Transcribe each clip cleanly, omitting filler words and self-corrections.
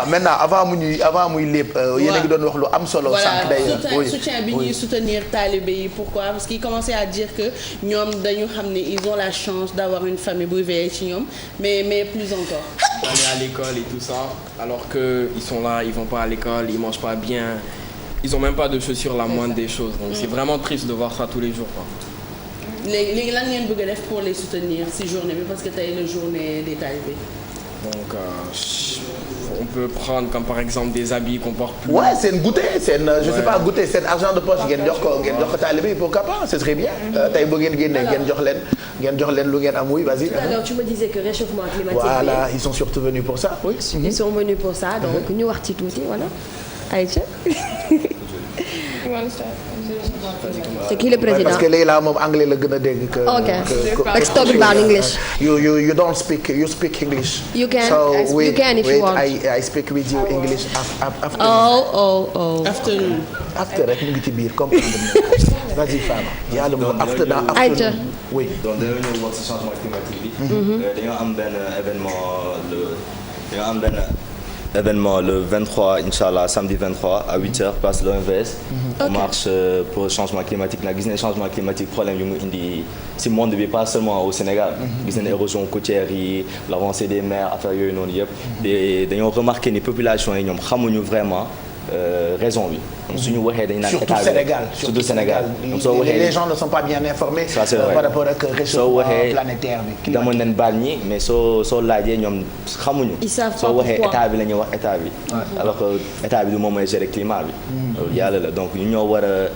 maintenant avant muy lépp. yéen a ngi doon wax lu am solo. sànq d'ailleurs soutien bi ñuy soutenir talibé yi pourquoi parce qu'ils commençaient à dire que ñoom dañu xam ne ils ont la chance d'avoir une famille buy veiller ci ñoom mais plus encore. Aller à l'école et tout ça alors que ils sont là ils vont pas à l'école ils mangent pas bien ils ont même pas de chaussures la moindre des choses donc c'est vraiment triste de voir ça tous les jours quoi. léegi lan ngeen bëgg a def pour les soutenir ci journée bi parce que tey la journée des talibés. Donc on peut prendre comme par exemple des habits qu'on porte plus. Ouais, c'est une goûter, c'est une je sais pas goûter, c'est argent de poche ngeen jox ko talibé pourquoi pas, ce serait bien. Tey boo ngeen génnee ngeen jox leen lu ngeen am oui, vas-y. Alors tu me disais que réchauffement climatique. Voilà, ils sont surtout venus pour ça. Oui. Ils sont venus pour ça donc ñu wax ci tuuti voilà. Aïcha. C'est qui le président? Parce que léegi là moom anglais la gën a dégg que. Okay. Let's talk about English. You don't speak. You speak English. You can. So you can if you want. I speak with you English after. Oh. After rek mu ngi ci biir comprendre nga. Vas-y Fama. Yàlla moom after dans after. Aïcha. Oui. Donc dañoo ñëw wax ci changement climatique bi. dañoo am benn événement le 23 inchallah samedi 23 à 8h place de l'OMVS. On marche pour le changement climatique nag gis nañ changement climatique problème yu mu indi ci monde bi pas seulement au Sénégal. gis nañ érosion côtière yi l'avancée des mers affaire yooyu noonu yëpp. dañoo remarqué ni population yi ñoom xamuñu vraiment raison bi. donc suñu waxee dañu naan état bi surtout Sénégal. donc soo waxee les gens ne sont pas bien informés. Ça, c'est vrai. Par rapport ak réchauffement planétaire bi. dama leen baal ñi mais soo laajee ñoom xamuñu. Ils savent pas soo waxee pourquoi. état bi la ñuy wax état bi. alors que état bi du moom mooy gérer climat bi. loolu yàlla la donc ñu ñoo war a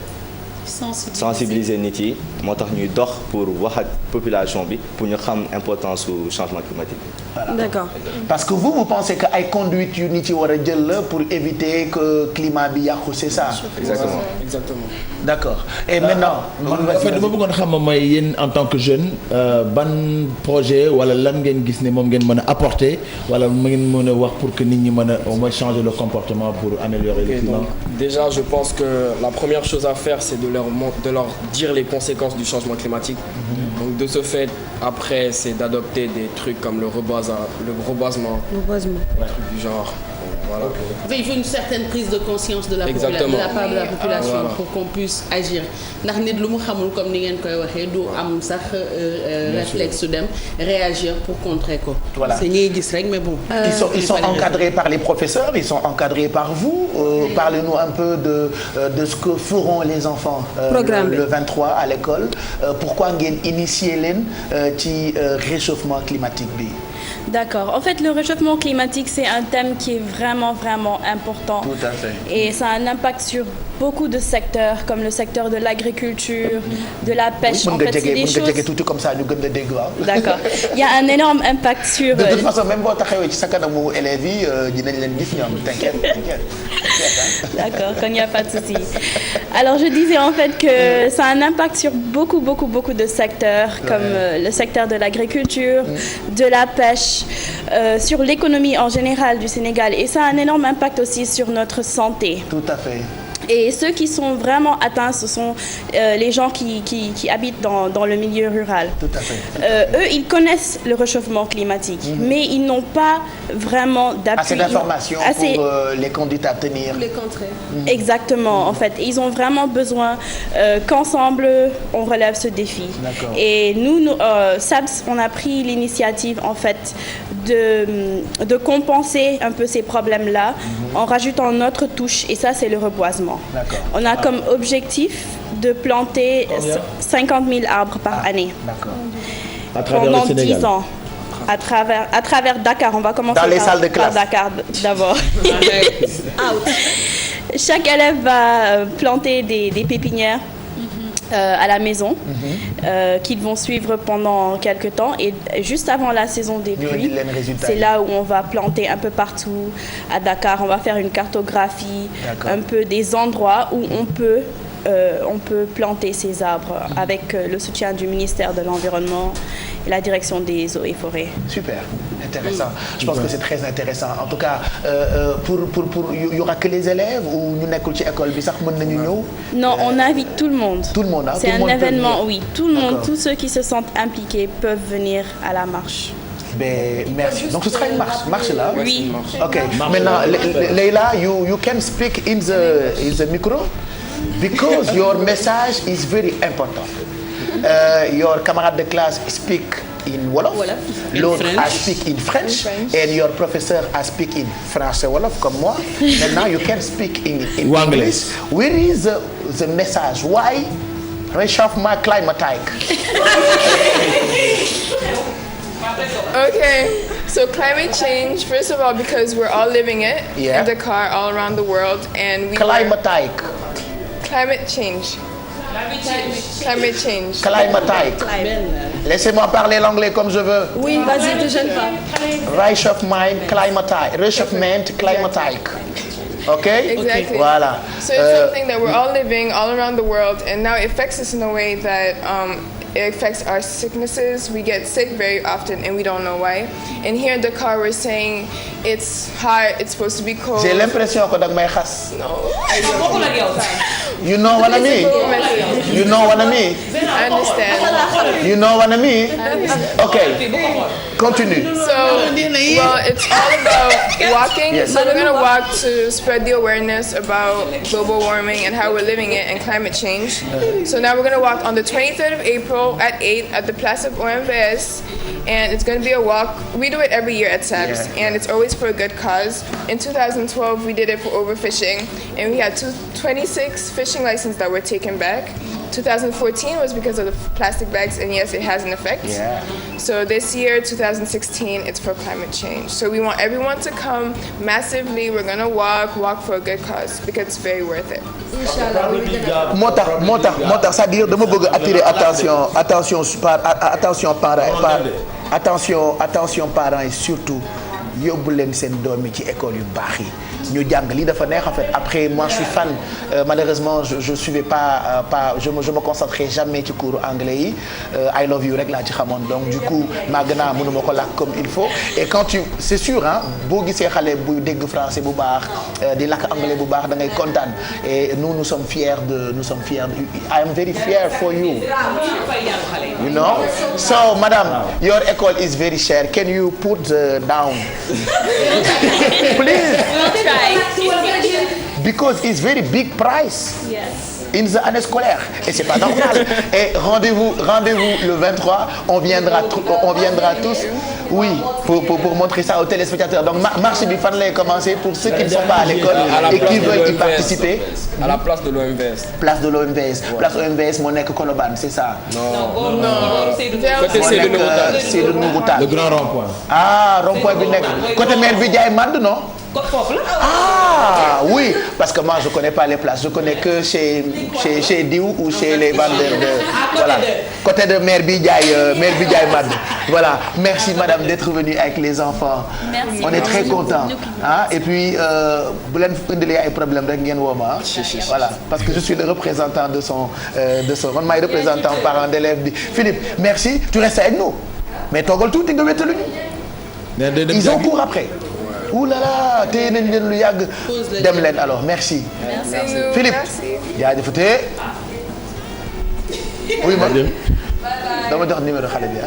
sensibiliser nit yi moo tax ñuy dox pour wax ak population bi pour ñu xam importance su changement climatique. Voilà. D'accord. Parce que vous pensez que ay conduite yu nit yi war a jël la pour éviter que climat bi yàqu c'est ça. Exactement. D'accord. Et maintenant. en fait dama bëggoon xam mooy yéen en tant que jeune ban projet wala lan ngeen gis ne moom ngeen mën a apporter wala ngeen mën a wax pour que nit ñi mën a au moins changer le comportement pour améliorer le climat. Donc, déjà je pense que la première chose à faire c'est de leur dire les conséquences du changement climatique. Donc de ce fait après c'est d'adopter des trucs comme le reboisement. Du genre. Voilà. Il faut une certaine prise de conscience de la population Voilà. pour qu'on puisse agir ndax nit lu mu xamul comme ni ngeen koy waxee du am sax réflexe su dem réagir pour contrer ko. Voilà. C'est ñuy gis rek mais bon. Ils sont encadrés par les professeurs, ils sont encadrés par vous. Parlez-nous un peu de ce que feront les enfants le 23 à l'école. Pourquoi ngeen initier leen ci réchauffement climatique bi? D'accord. En fait, le réchauffement climatique, c'est un thème qui est vraiment, vraiment important. Tout à fait. Et ça a un impact sur beaucoup de secteurs, comme le secteur de l'agriculture, de la pêche. En fait, c'est des choses... tout comme ça, ñu gën a dégg waaw. D'accord. Il y a un énorme impact sur... De toute façon, même boo taxawee ci sa kanamu élèves yi dinañ leen gis ñoom. T'inquiète. D'accord, quand il n'y a pas de souci. Alors, je disais en fait que ça a un impact sur beaucoup de secteurs, comme le secteur de l'agriculture, de la pêche, sur l'économie en général du Sénégal. Et ça a un énorme impact aussi sur notre santé. Tout à fait. Et ceux qui sont vraiment atteints, ce sont les gens qui habitent dans le milieu rural. Tout à fait. Eux, ils connaissent le réchauffement climatique, mais ils n'ont pas vraiment d'appui. Assez d'informations pour les conduites à tenir. Les contrer. Exactement, en fait. Ils ont vraiment besoin qu'ensemble, on relève ce défi. D'accord. Et nous, SABS, on a pris l'initiative, en fait, de compenser un peu ces problèmes-là en rajoutant notre touche, et ça, c'est le reboisement. D'accord. On a comme objectif de planter 50 000 arbres par année. D'accord. À travers pendant le Sénégal. 10 ans. À travers Dakar, on va commencer dans les salles de classe. par Dakar d'abord. Chaque élève va planter des pépinières à la maison qu'ils vont suivre pendant quelques temps, et juste avant la saison des pluies, c'est là où on va planter un peu partout à Dakar. On va faire une cartographie un peu des endroits où on peut planter ces arbres avec le soutien du ministère de l'Environnement et la direction des eaux et forêts. Super, intéressant. Je pense que c'est très intéressant. En tout cas, il y aura que les élèves ou ñu nekkul ci école bi sax mën nañu ñëw? Non, on invite tout le monde. Tout le monde, hein? C'est un événement, oui. Tout le monde, tous ceux qui se sentent impliqués peuvent venir à la marche. Ben merci. Donc ce sera une marche là. Oui. Ok. Maintenant, Leila, you can speak in the micro because your message is very important. Your camarade de classe speak in Wolof. L'autre I speak in French. And your professor I speak in français Wolof comme moi. Maintenant, you can speak in English. Where is the message? Why réchauffement climatique? Okay, so climate change, first of all, because we're all living it in Dakar, all around the world, and we climatique. Climate change. Climate change. Climatique. Laissez-moi parler l'anglais comme je veux. Oui, vas-y, te gêne pas. Réchauffement climatique. Okay? Exactly. Voilà. So it's something that we're all living all around the world, and now it affects us in a way that it affects our sicknesses. We get sick very often, and we don't know why. And here in Dakar, we're saying it's hot, it's supposed to be cold. J'ai l'impression que dag may xas. No. You know what I mean? You know what I mean? I understand. You know what I mean? Okay. Continue. So, well, it's all about walking. Yes. So we're going to walk to spread the awareness about global warming and how we're living it and climate change. So now we're going to walk on the 23rd of April at 8 at the Place of OMVS. And it's going to be a walk. We do it every year at SAPS, and it's always for a good cause. In 2012, we did it for overfishing, and we had 26 fishing licenses that were taken back. 2014 was because of the plastic bags, and yes, it has an effect. Yeah. So this year, 2016, it's for climate change. So we want everyone to come massively. We're gonna walk for a good cause because it's very worth it. moo tax c'est-à-dire dama bëgg attirer attention parents yi surtout yóbbu leen seen doom yi ci école yu baax yi ñu jàng lii dafa neex en fait après moi je suis fan malheureusement je suivais pas je me concentrais jamais ci cours anglais yi I love you rek laa ci xamoon donc du coup màgg naa mënuma ko làkk comme il faut et quand c'est sûr hein boo gisee xale buy dégg français bu baax di làkk anglais bu baax da ngay kontaan et nous sommes fiers de I am very fier for you you know so madame your école is very cher can you put down please because it's very big price in the année scolaire et c'est pas normal et rendez-vous le 23 on viendra tous oui pour montrer ça aux téléspectateurs donc marche bi fan lay commencer pour ceux qui ne sont pas à l'école et qui veulent y participer à la place de l'OMVS place OMVS moo nekk Colobane c'est ça non côté Seydou Nourou Tall le grand rond-point rond-point bi nekk côté maire bi jaay mand non oui parce que moi je connais pas les places je connais que chez Diou ou chez les vendeurs de voilà côté de maire bi jaay mand voilà merci madame d'être venue avec les enfants merci on est très contents et puis bu leen indilee ay problème rek ngeen woo ma voilà parce que je suis le représentant de son man maay représentant parent d'élève bi Philippe merci tu restes avec nous mais toogal tuuti nga wétaluñu ils ont cours après ouh là là téye nañ leen lu yàgg dem leen alors merci Philippe jaajëfatee oui ma dama jox numéro xale bi